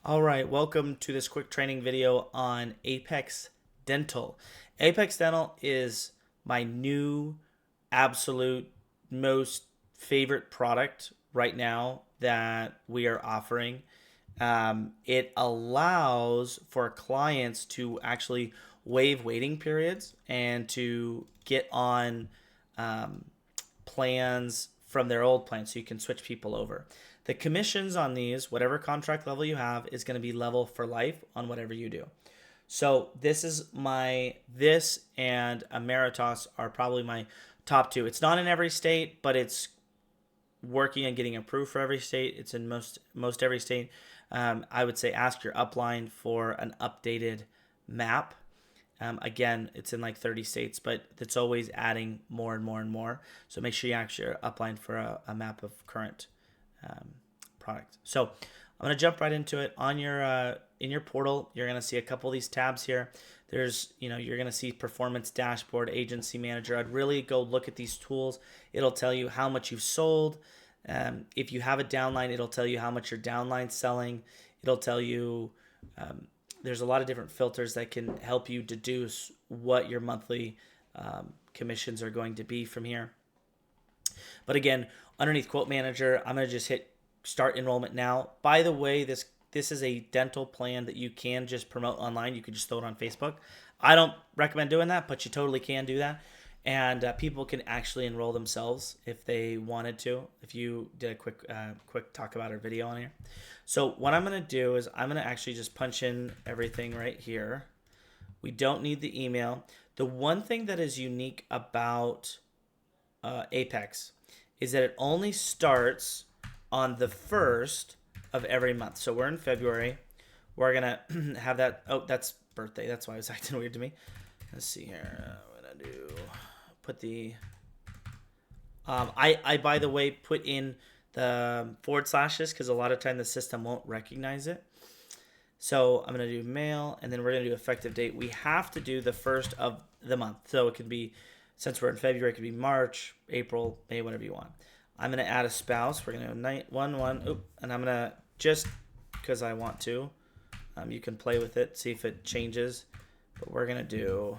All right, welcome to this quick training video on Apex Dental. Apex Dental is my new absolute most favorite product right now that we are offering. It allows for clients to actually waive waiting periods and to get on um, plans from their old plan so you can switch people over. The commissions on these, whatever contract level you have, is going to be level for life on whatever you do. So this and Emeritus are probably my top two. It's not in every state, but it's working and getting approved for every state. It's in most every state. I would say ask your upline for an updated map. Again, it's in like 30 states, but it's always adding more and more and more. So make sure you ask your upline for a map of current product. So I'm gonna jump right into it. On your in your portal, you're gonna see a couple of these tabs here. There's, you're gonna see performance dashboard, agency manager. I'd really go look at these tools. It'll tell you how much you've sold. If you have a downline, it'll tell you how much your downline's selling. It'll tell you there's a lot of different filters that can help you deduce what your monthly commissions are going to be from here. But again, underneath Quote Manager, I'm going to just hit Start Enrollment Now. By the way, this is a dental plan that you can just promote online. You can just throw it on Facebook. I don't recommend doing that, but you totally can do that. And people can actually enroll themselves if they wanted to. If you did a quick talk about our video on here. So what I'm going to do is I'm going to actually just punch in everything right here. We don't need the email. The one thing that is unique about Apex is that it only starts on the 1st of every month. So we're in February. We're going to have that. Oh, that's birthday. That's why it was acting weird to me. Let's see here. I'm going to put the... I by the way, put in the forward slashes because a lot of time the system won't recognize it. So I'm going to do mail, and then we're going to do effective date. We have to do the 1st of the month. So it can be, since we're in February, it could be March, April, May, whatever you want. I'm going to add a spouse. We're going to go 1-1, and I'm going to, just because I want to, you can play with it, see if it changes. But we're going to do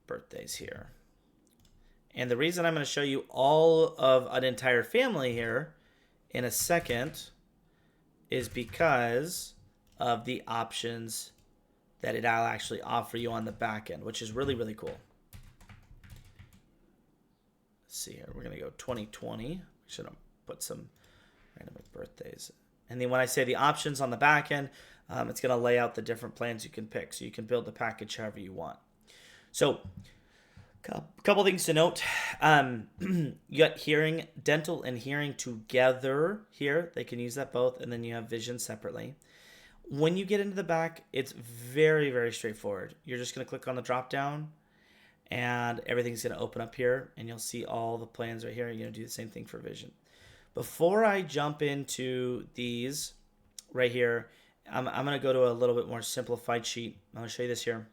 birthdays here. And the reason I'm going to show you all of an entire family here in a second is because of the options that it'll actually offer you on the back end, which is really, really cool. Let's see here. We're going to go 2020. Should have put some random birthdays. And then when I say the options on the back end, it's going to lay out the different plans you can pick. So you can build the package however you want. So a couple things to note. You got hearing, dental and hearing together here. They can use that both. And then you have vision separately. When you get into the back, it's very, very straightforward. You're just going to click on the drop down and everything's going to open up here. And you'll see all the plans right here. You're going to do the same thing for vision. Before I jump into these right here, I'm going to go to a little bit more simplified sheet. I'm going to show you this here.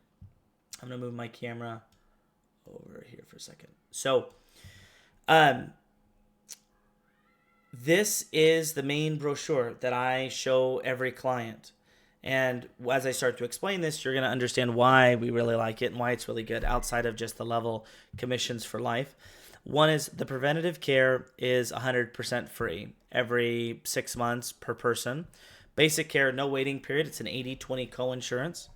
I'm going to move my camera over here for a second. So this is the main brochure that I show every client. And as I start to explain this, you're going to understand why we really like it and why it's really good outside of just the level commissions for life. One is the preventative care is 100% free every 6 months per person. Basic care, no waiting period. It's an 80-20 co-insurance.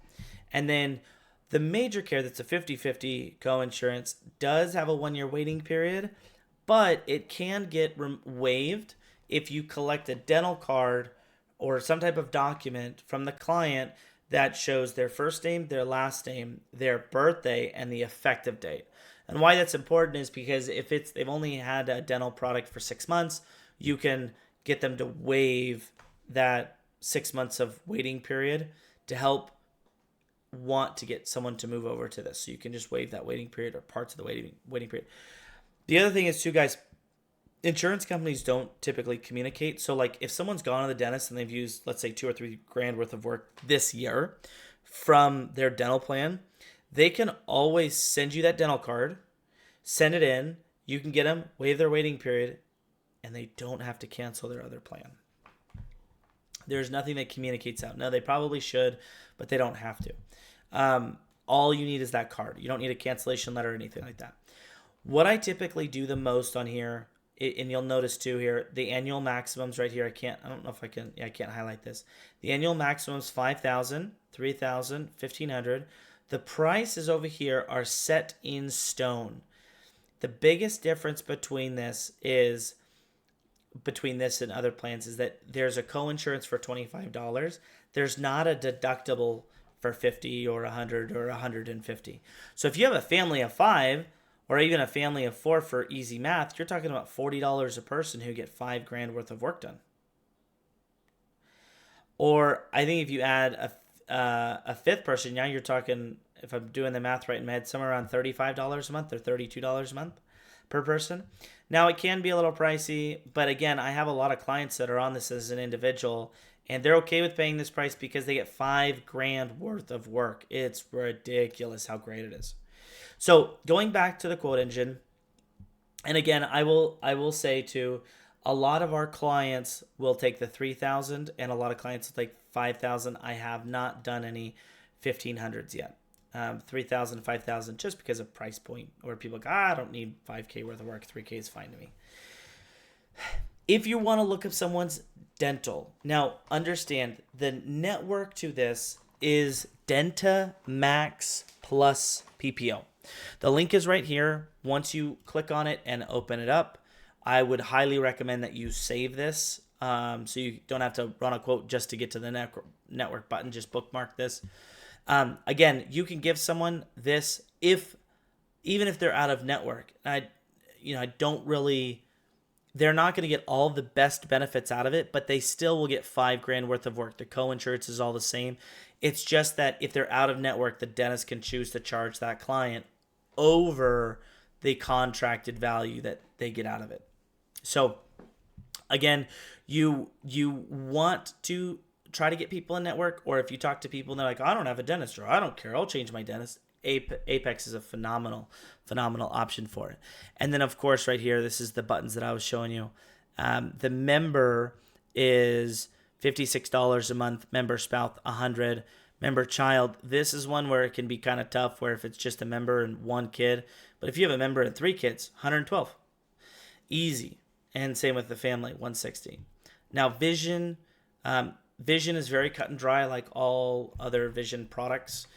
And then the major care, that's a 50-50 co-insurance, does have a 1-year waiting period, but it can get waived if you collect a dental card or some type of document from the client that shows their first name, their last name, their birthday, and the effective date. And why that's important is because if they've only had a dental product for 6 months, you can get them to waive that 6 months of waiting period to help want to get someone to move over to this. So you can just waive that waiting period or parts of the waiting period. The other thing is too, guys, insurance companies don't typically communicate. So like if someone's gone to the dentist and they've used, let's say, $2 or $3 grand worth of work this year from their dental plan, they can always send you that dental card, send it in, you can get them, waive their waiting period, and they don't have to cancel their other plan. There's nothing that communicates out. No, they probably should, but they don't have to. All you need is that card. You don't need a cancellation letter or anything like that. What I typically do the most on here, and you'll notice too here, the annual maximums right here. I don't know if I can, yeah, I can't highlight this. The annual maximums 5,000, 3,000, 1,500. The prices over here are set in stone. The biggest difference between this and other plans is that there's a co-insurance for $25. There's not a deductible for 50 or 100 or 150. So if you have a family of 5 or even a family of 4 for easy math, you're talking about $40 a person who get $5,000 worth of work done. Or I think if you add a fifth person, now you're talking, if I'm doing the math right in my head, somewhere around $35 a month or $32 a month per person. Now it can be a little pricey, but again, I have a lot of clients that are on this as an individual, and they're okay with paying this price because they get $5,000 worth of work. It's ridiculous how great it is. So going back to the quote engine, and again, I will say too, a lot of our clients will take the 3,000, and a lot of clients will take 5,000. I have not done any 1,500s yet. 3,000, 5,000, just because of price point, or people go, I don't need 5K worth of work. 3K is fine to me. If you want to look up someone's dental, now understand the network to this is Denta Max Plus PPO. The link is right here. Once you click on it and open it up, I would highly recommend that you save this, so you don't have to run a quote just to get to the network button. Just bookmark this. Again, you can give someone this even if they're out of network. They're not going to get all the best benefits out of it, but they still will get $5,000 worth of work. The co-insurance is all the same. It's just that if they're out of network, the dentist can choose to charge that client over the contracted value that they get out of it. So again, you want to try to get people in network, or if you talk to people and they're like, I don't have a dentist, or I don't care, I'll change my dentist. Apex is a phenomenal option for it. And then of course right here, this is the buttons that I was showing you. The member is $56 a month, member spouse $100, member child. This is one where it can be kind of tough, where if it's just a member and one kid, but if you have a member and 3 kids, $112, easy. And same with the family, $160. Now vision is very cut and dry, like all other vision products.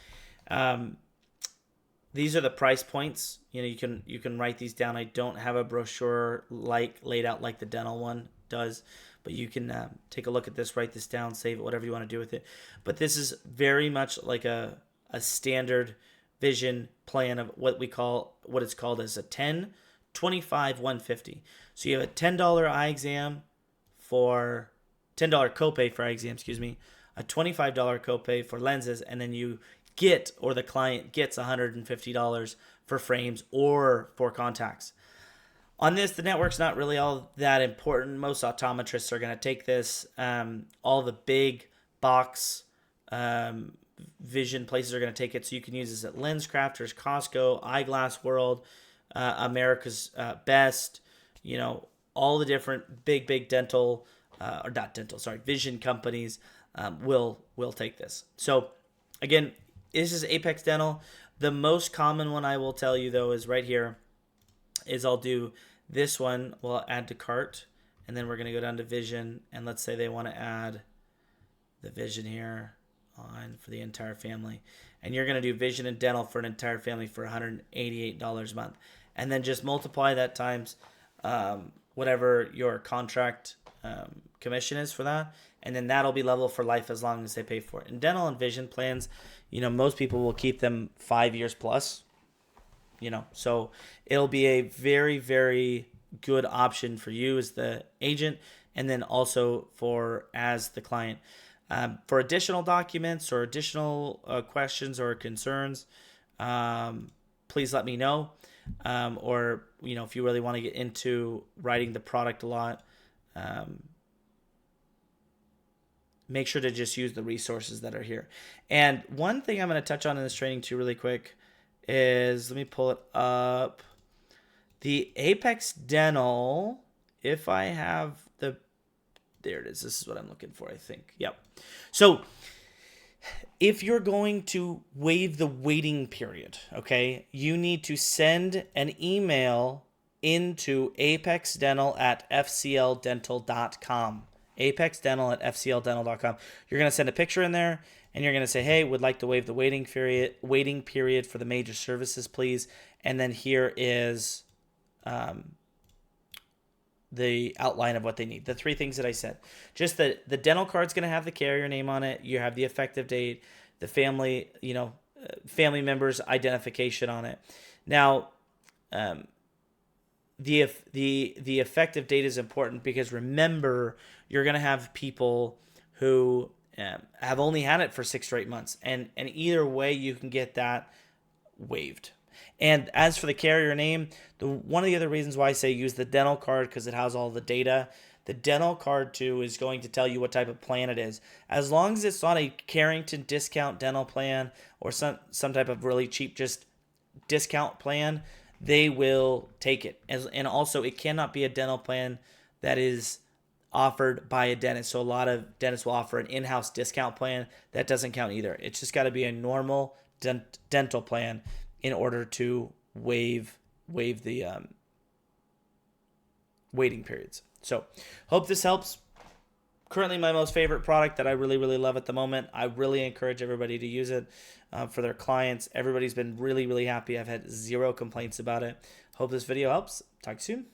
These are the price points. You can write these down. I don't have a brochure laid out like the dental one does, but you can take a look at this, write this down, save it, whatever you want to do with it. But this is very much like a standard vision plan of what it's called as a 10, 25, 150. So you have a $10 eye exam for $10 copay for eye exam, a $25 copay for lenses, and then the client gets $150 for frames or for contacts. On this, the network's not really all that important. Most optometrists are going to take this. All the big box vision places are going to take it, so you can use this at Lens Crafters, Costco, Eyeglass World, America's Best, all the different big dental, vision companies will take this. So again, this is Apex Dental. The most common one I will tell you though is right here, is I'll do this one, we'll add to cart, and then we're going to go down to vision, and let's say they want to add the vision here on for the entire family, and you're going to do vision and dental for an entire family for $188 a month, and then just multiply that times whatever your contract commission is for that, and then that'll be level for life as long as they pay for it. In dental and vision plans, most people will keep them 5 years plus, so it'll be a very, very good option for you as the agent, and then also as the client. For additional documents or additional questions or concerns, please let me know. Or if you really want to get into writing the product a lot, make sure to just use the resources that are here. And one thing I'm going to touch on in this training too really quick is, let me pull it up. The Apex Dental, if I have there it is. This is what I'm looking for, I think. Yep. So if you're going to waive the waiting period, okay, you need to send an email into apexdental@fcldental.com. apexdental@fcldental.com. You're going to send a picture in there, and you're going to say, hey, would like to waive the waiting period for the major services, please. And then here is the outline of what they need. The three things that I said. Just the dental card's going to have the carrier name on it. You have the effective date, the family, family members identification on it. Now, the effective date is important because remember, you're going to have people who have only had it for 6 or 8 months, and either way you can get that waived. And as for the carrier name, one of the other reasons why I say use the dental card because it has all the data. The dental card too is going to tell you what type of plan it is. As long as it's not a Carrington discount dental plan or some type of really cheap just discount plan, they will take it. And also, it cannot be a dental plan that is offered by a dentist. So a lot of dentists will offer an in-house discount plan. That doesn't count either. It's just got to be a normal dental plan in order to waive the waiting periods. So hope this helps. Currently my most favorite product that I really, really love at the moment. I really encourage everybody to use it for their clients. Everybody's been really, really happy. I've had 0 complaints about it. Hope this video helps. Talk soon.